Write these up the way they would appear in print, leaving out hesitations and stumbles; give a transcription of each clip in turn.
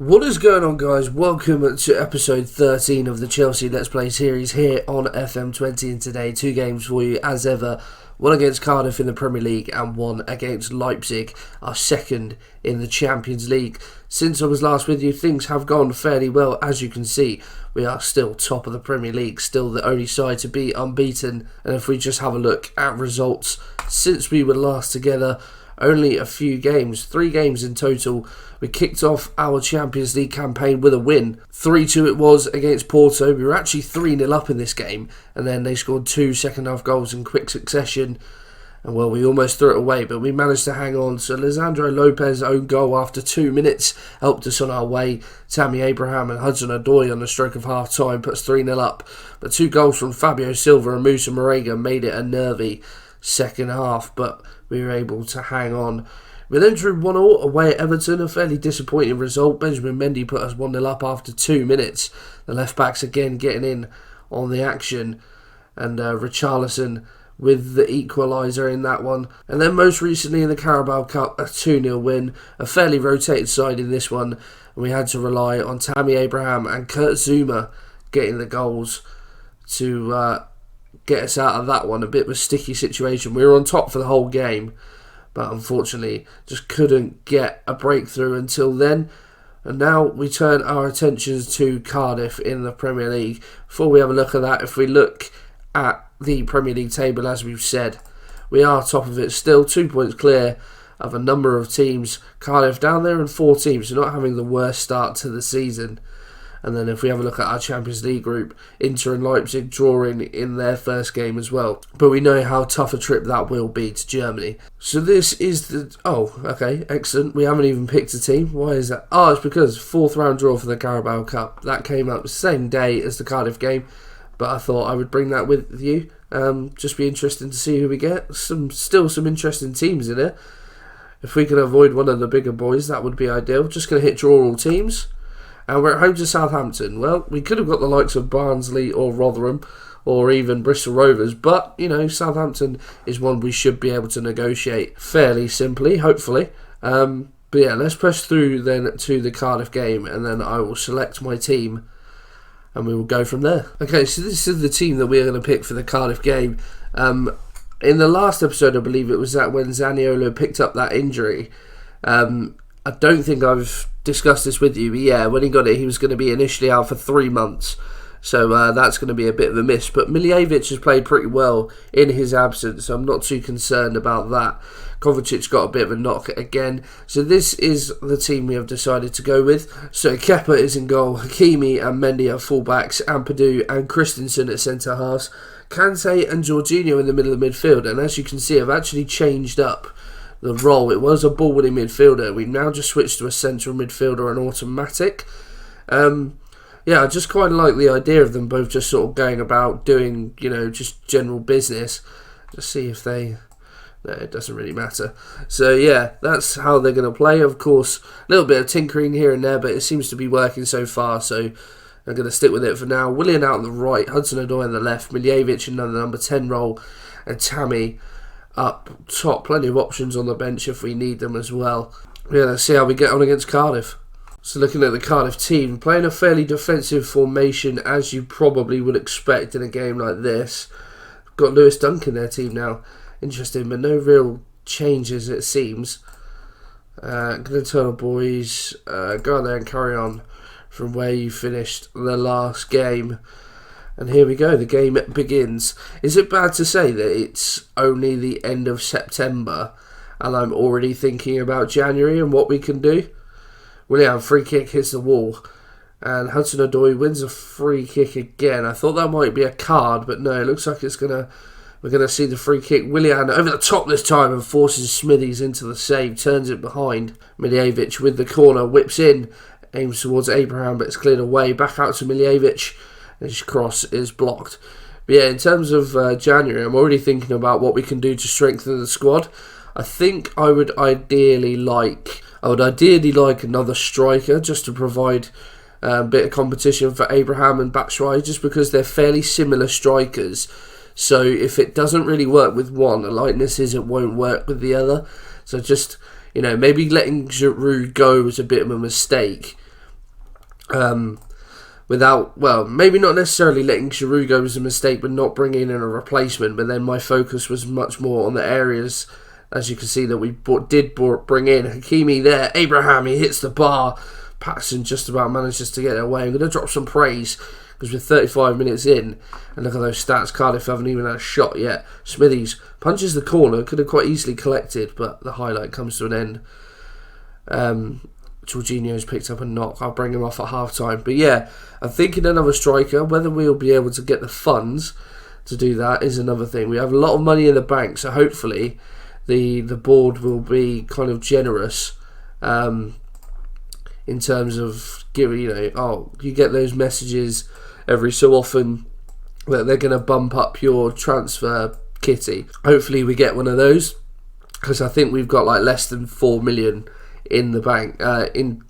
What is going on, guys? Welcome to episode 13 of the Chelsea Let's Play series here on FM20, and today 2 games for you as ever. One against Cardiff in the Premier League and one against Leipzig, our second in the Champions League. Since I was last with you, things have gone fairly well. As you can see, we are still top of the Premier League, still the only side to be unbeaten. And if we just have a look at results since we were last together, only a few games, 3 games in total. We kicked off our Champions League campaign with a win. 3-2 it was against Porto. We were actually 3-0 up in this game, and then they scored 2 second-half goals in quick succession. And well, we almost threw it away, but we managed to hang on. So Lisandro Lopez's own goal after 2 minutes helped us on our way. Tammy Abraham and Hudson-Odoi on the stroke of half-time put us 3-0 up. But 2 goals from Fabio Silva and Musa Marega made it a nervy second half, but we were able to hang on. We then drew 1-1 away at Everton, a fairly disappointing result. Benjamin Mendy put us 1-0 up after 2 minutes. The left-backs again getting in on the action, and Richarlison with the equaliser in that one. And then most recently in the Carabao Cup, a 2-0 win, a fairly rotated side in this one, and we had to rely on Tammy Abraham and Kurt Zouma getting the goals to get us out of that one. A bit of a sticky situation. We were on top for the whole game, but unfortunately just couldn't get a breakthrough until then. And now we turn our attentions to Cardiff in the Premier League. Before we have a look at that, if we look at the Premier League table, as we've said, we are top of it still, 2 points clear of a number of teams. Cardiff down there in 4 teams, so not having the worst start to the season. And then if we have a look at our Champions League group, Inter and Leipzig drawing in their first game as well. But we know how tough a trip that will be to Germany. So this is the... Oh, okay, excellent. We haven't even picked a team. Why is that? Oh, it's because 4th round draw for the Carabao Cup. That came up the same day as the Cardiff game. But I thought I would bring that with you. Just be interesting to see who we get. Still some interesting teams in it. If we can avoid one of the bigger boys, that would be ideal. Just going to hit draw all teams. And we're at home to Southampton. Well, we could have got the likes of Barnsley or Rotherham or even Bristol Rovers, but, you know, Southampton is one we should be able to negotiate fairly simply, hopefully. But yeah, let's press through then to the Cardiff game, and then I will select my team and we will go from there. Okay, so this is the team that we're going to pick for the Cardiff game. In the last episode, I believe it was that when Zaniolo picked up that injury, I don't think I've discussed this with you, but yeah, when he got it, he was going to be initially out for 3 months. So that's going to be a bit of a miss. But Miljevic has played pretty well in his absence, so I'm not too concerned about that. Kovacic got a bit of a knock again. So this is the team we have decided to go with. So Kepa is in goal, Hakimi and Mendy are fullbacks, Ampadu and Christensen at centre-halves, Kante and Jorginho in the middle of midfield. And as you can see, I've actually changed up the role. It was a ball-winning midfielder. We've now just switched to a central midfielder and automatic. Yeah, I just quite like the idea of them both just sort of going about doing, you know, just general business. Just see if they... No, it doesn't really matter. So yeah, that's how they're going to play. Of course, a little bit of tinkering here and there, but it seems to be working so far, so I'm going to stick with it for now. Willian out on the right, Hudson-Odoi on the left, Miljevic in the number 10 role, and Tammy up top. Plenty of options on the bench if we need them as well. Yeah, let's see how we get on against Cardiff. So looking at the Cardiff team, playing a fairly defensive formation as you probably would expect in a game like this. Got Lewis Dunk in their team now. Interesting, but no real changes it seems. Going to turn boys, go out there and carry on from where you finished the last game. And here we go, the game begins. Is it bad to say that it's only the end of September and I'm already thinking about January and what we can do? Willian, free kick hits the wall. And Hudson-Odoi wins a free kick again. I thought that might be a card, but no, it looks like we're going to see the free kick. Willian over the top this time and forces Smithies into the save, turns it behind. Miljevic with the corner, whips in, aims towards Abraham, but it's cleared away. Back out to Miljevic. His cross is blocked. But yeah, in terms of January, I'm already thinking about what we can do to strengthen the squad. I think I would ideally like another striker just to provide a bit of competition for Abraham and Batshuayi, just because they're fairly similar strikers. So if it doesn't really work with one, the lightness is it won't work with the other. So just, you know, maybe letting Giroud go was a bit of a mistake. Without, well, maybe not necessarily letting Giroud go was a mistake, but not bringing in a replacement. But then my focus was much more on the areas, as you can see, that we did bring in. Hakimi there, Abraham, he hits the bar. Patterson just about manages to get it away. I'm going to drop some praise because we're 35 minutes in, and look at those stats. Cardiff haven't even had a shot yet. Smithies punches the corner, could have quite easily collected, but the highlight comes to an end. Jorginho's picked up a knock. I'll bring him off at half time. But yeah, I'm thinking another striker. Whether we'll be able to get the funds to do that is another thing. We have a lot of money in the bank, so hopefully the board will be kind of generous in terms of giving, you get those messages every so often that they're going to bump up your transfer kitty. Hopefully we get one of those, because I think we've got like less than 4 million in the bank, in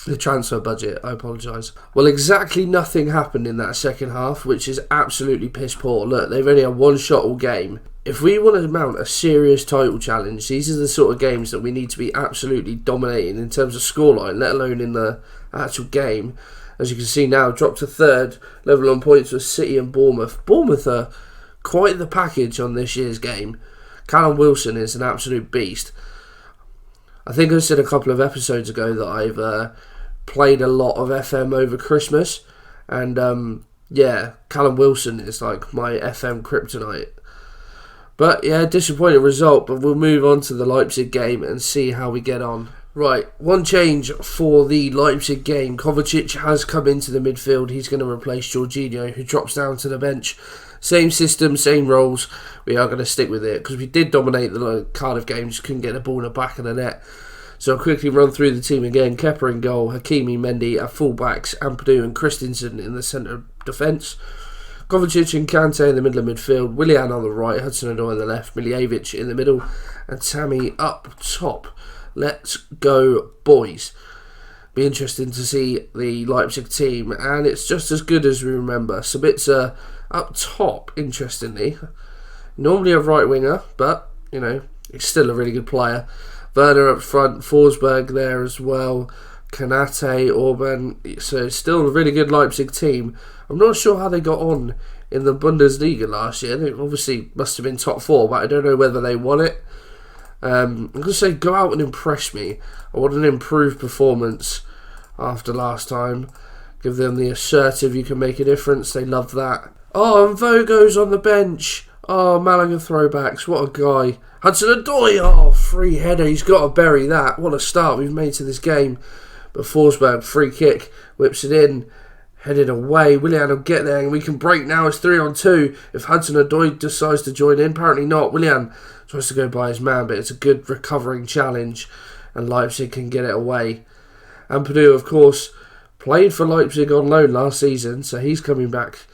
the transfer budget. I apologise. Well, exactly nothing happened in that second half, which is absolutely piss poor. Look, they've only had one shot all game. If we want to mount a serious title challenge, these are the sort of games that we need to be absolutely dominating in terms of scoreline, let alone in the actual game. As you can see now, dropped to third, level on points with City and Bournemouth. Bournemouth are quite the package on this year's game. Callum Wilson is an absolute beast. I think I said a couple of episodes ago that I've played a lot of FM over Christmas, and Callum Wilson is like my FM kryptonite. But yeah, disappointing result, but we'll move on to the Leipzig game and see how we get on. Right, one change for the Leipzig game. Kovacic has come into the midfield. He's going to replace Jorginho, who drops down to the bench. Same system, same roles. We are going to stick with it because we did dominate the Cardiff game, just couldn't get the ball in the back of the net. So I'll quickly run through the team again. Kepa in goal, Hakimi, Mendy at full-backs, Ampadu and Christensen in the centre defence. Kovacic and Kante in the middle of midfield, Willian on the right, Hudson-Odoi on the left, Miljevic in the middle, and Tammy up top. Let's go, boys. Be interesting to see the Leipzig team, and it's just as good as we remember. Sabitzer up top, interestingly. Normally a right winger, but, he's still a really good player. Werner up front, Forsberg there as well, Kanate, Orban. So still a really good Leipzig team. I'm not sure how they got on in the Bundesliga last year. They obviously must have been top 4, but I don't know whether they won it. I'm going to say go out and impress me. I want an improved performance after last time. Give them the assertive, you can make a difference. They love that. Oh, and Vogo's on the bench. Oh, Malaga throwbacks. What a guy. Hudson-Odoi. Oh, free header. He's got to bury that. What a start we've made to this game. But Forsberg, free kick. Whips it in. Headed away. Willian will get there and we can break now. It's 3-on-2. If Hudson-Odoi decides to join in. Apparently not. Willian tries to go by his man, but it's a good recovering challenge. And Leipzig can get it away. Ampadu, of course, played for Leipzig on loan last season, so he's coming back.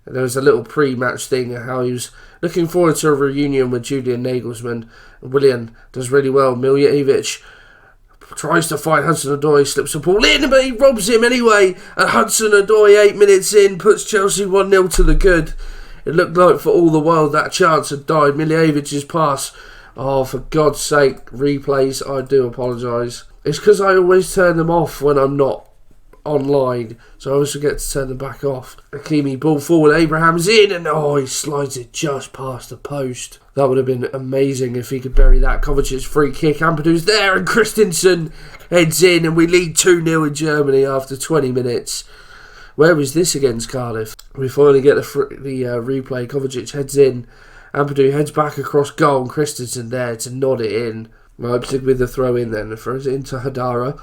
There was a little pre-match thing how he was looking forward to a reunion with Julian Nagelsmann. Willian does really well. Miljevic tries to find Hudson-Odoi, slips the ball in, but he robs him anyway. And Hudson-Odoi, 8 minutes in, puts Chelsea 1-0 to the good. It looked like for all the world that chance had died. Miljevic's pass. Oh, for God's sake, replays, I do apologise. It's because I always turn them off when I'm not online, so I always forget to turn them back off. Hakimi, ball forward, Abraham's in, and he slides it just past the post. That would have been amazing if he could bury that. Kovacic's free kick, Ampadu's there, and Christensen heads in, and we lead 2-0 in Germany after 20 minutes. Where was this against Cardiff? We finally get the replay. Kovacic heads in, Ampadu heads back across goal, and Christensen there to nod it in. Leipzig with the throw in then, throws it into Hadara,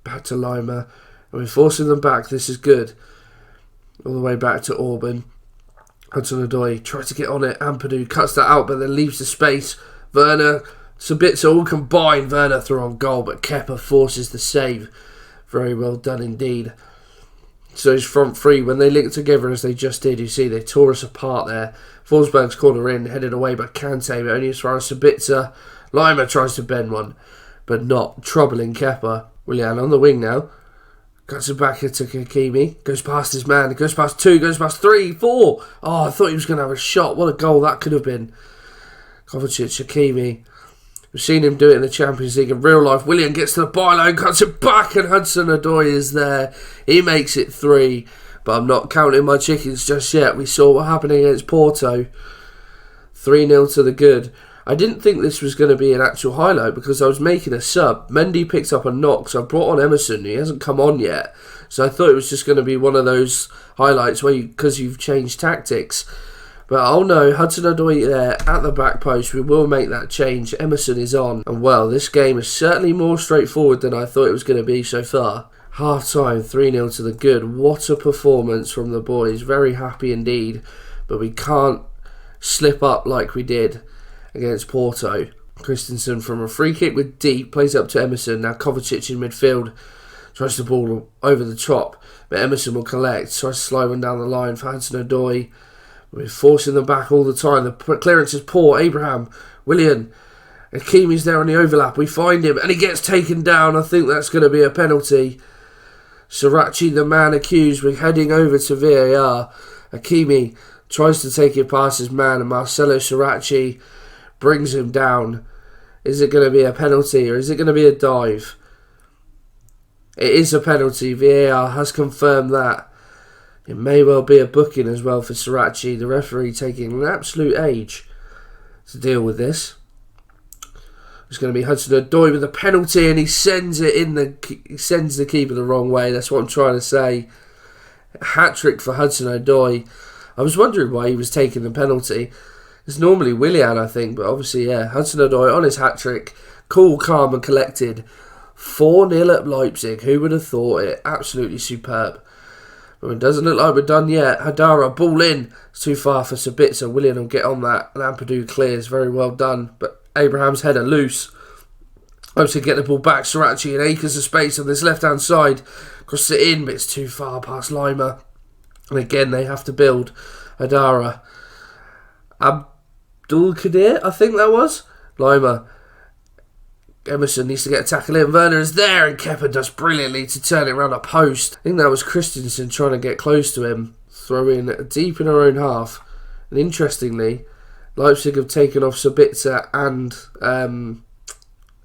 back to Lima, and we're forcing them back. This is good. All the way back to Orban. Hudson-Odoi tries to get on it. Ampadu cuts that out, but then leaves the space. Werner, Sabitzer all combined. Werner through on goal, but Kepa forces the save. Very well done indeed. So his front three, when they linked together as they just did, you see they tore us apart there. Forsberg's corner in, headed away by Kante, but only as far as Sabitzer. Lima tries to bend one, but not. Troubling Kepa. Willian on the wing now. Cuts it back into Hakimi. Goes past his man. Goes past 2. Goes past 3. 4. Oh, I thought he was going to have a shot. What a goal that could have been. Kovacic, Hakimi. We've seen him do it in the Champions League in real life. Willian gets to the byline, cuts it back, and Hudson-Odoi is there. He makes it 3, but I'm not counting my chickens just yet. We saw what happened against Porto. 3-0 to the good. I didn't think this was going to be an actual highlight because I was making a sub. Mendy picked up a knock, so I brought on Emerson. He hasn't come on yet. So I thought it was just going to be one of those highlights where because you've changed tactics. But oh no, Hudson-Odoi there at the back post. We will make that change. Emerson is on. And well, this game is certainly more straightforward than I thought it was going to be so far. Half time, 3-0 to the good. What a performance from the boys. Very happy indeed. But we can't slip up like we did against Porto. Christensen from a free kick with deep. Plays up to Emerson. Now Kovacic in midfield. Tries the ball over the top. But Emerson will collect. Tries to slide one down the line for Hudson-Odoi. We're forcing them back all the time. The clearance is poor. Abraham, Willian, Hakimi's there on the overlap. We find him and he gets taken down. I think that's going to be a penalty. Sirachi, the man accused, we're heading over to VAR. Hakimi tries to take it past his man and Marcelo Sirachi brings him down. Is it going to be a penalty or is it going to be a dive? It is a penalty. VAR has confirmed that. It may well be a booking as well for Sirachi, the referee taking an absolute age to deal with this. It's going to be Hudson-Odoi with a penalty and he sends it he sends the keeper the wrong way. That's what I'm trying to say. Hat-trick for Hudson-Odoi. I was wondering why he was taking the penalty. It's normally Willian, I think, but obviously, yeah, Hudson-Odoi on his hat-trick. Cool, calm and collected. 4-0 at Leipzig. Who would have thought it? Absolutely superb. But it doesn't look like we're done yet. Hadara, ball in. It's too far for Sabitzer. Willian will get on that. Lampadu clears. Very well done. But Abraham's header loose. Hopes to get the ball back. Sirachi and acres of space on this left-hand side. Crosses it in, but it's too far past Lima. And again, they have to build. Hadara. Abdul Kadir, I think that was. Lima. Emerson needs to get a tackle in. Werner is there and Kepa does brilliantly to turn it around a post. I think that was Christensen trying to get close to him. Throw in deep in our own half. And interestingly, Leipzig have taken off Sabitzer and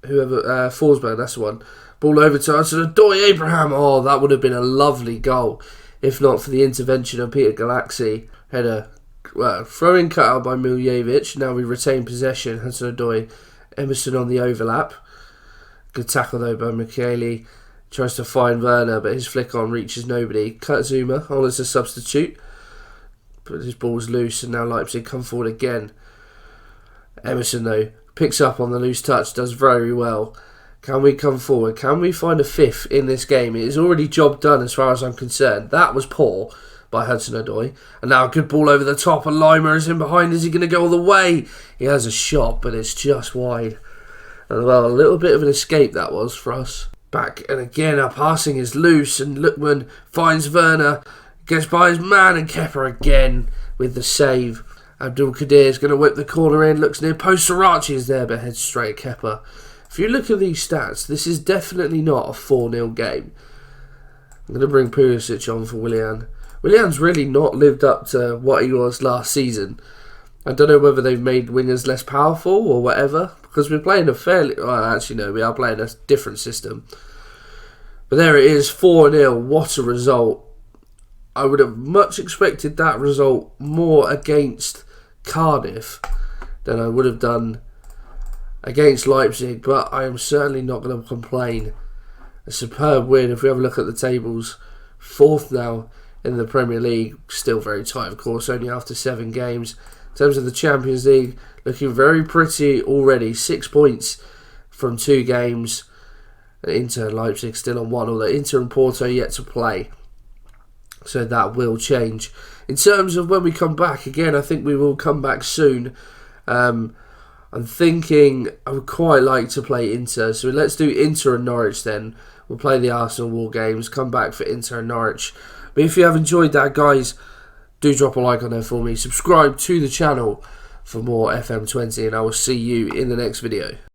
Forsberg, that's the one. Ball over to Hudson-Odoi, Abraham. Oh, that would have been a lovely goal if not for the intervention of Peter Galaxy. Header, throw-in cut out by Miljevic. Now we retain possession. Hudson-Odoi, Emerson on the overlap. Good tackle though by Michele. Tries to find Werner, but his flick on reaches nobody. Kurtzuma on as a substitute. But his ball's loose and now Leipzig come forward again. Emerson though picks up on the loose touch, does very well. Can we come forward? Can we find a fifth in this game? It is already job done as far as I'm concerned. That was poor by Hudson-Odoi. And now a good ball over the top and Lima is in behind. Is he going to go all the way? He has a shot, but it's just wide. And well, a little bit of an escape that was for us. Back and again, our passing is loose and Lookman finds Werner. Gets by his man and Kepa again with the save. Abdul Kadir is going to whip the corner in. Looks near post. Sirachi is there but heads straight at Kepa. If you look at these stats, this is definitely not a 4-0 game. I'm going to bring Pulisic on for Willian. Willian's really not lived up to what he was last season. I don't know whether they've made wingers less powerful or whatever, because we're playing a fairly... Well, actually, no, we are playing a different system. But there it is, 4-0. What a result. I would have much expected that result more against Cardiff than I would have done against Leipzig, but I am certainly not going to complain. A superb win. If we have a look at the tables, 4th now in the Premier League. Still very tight, of course, only after 7 games. In terms of the Champions League, looking very pretty already. 6 points from 2 games. Inter and Leipzig still on 1, although Inter and Porto yet to play. So that will change. In terms of when we come back, again, I think we will come back soon. I'm thinking I would quite like to play Inter. So let's do Inter and Norwich then. We'll play the Arsenal War games, come back for Inter and Norwich. But if you have enjoyed that, guys, do drop a like on there for me. Subscribe to the channel for more FM20 and I will see you in the next video.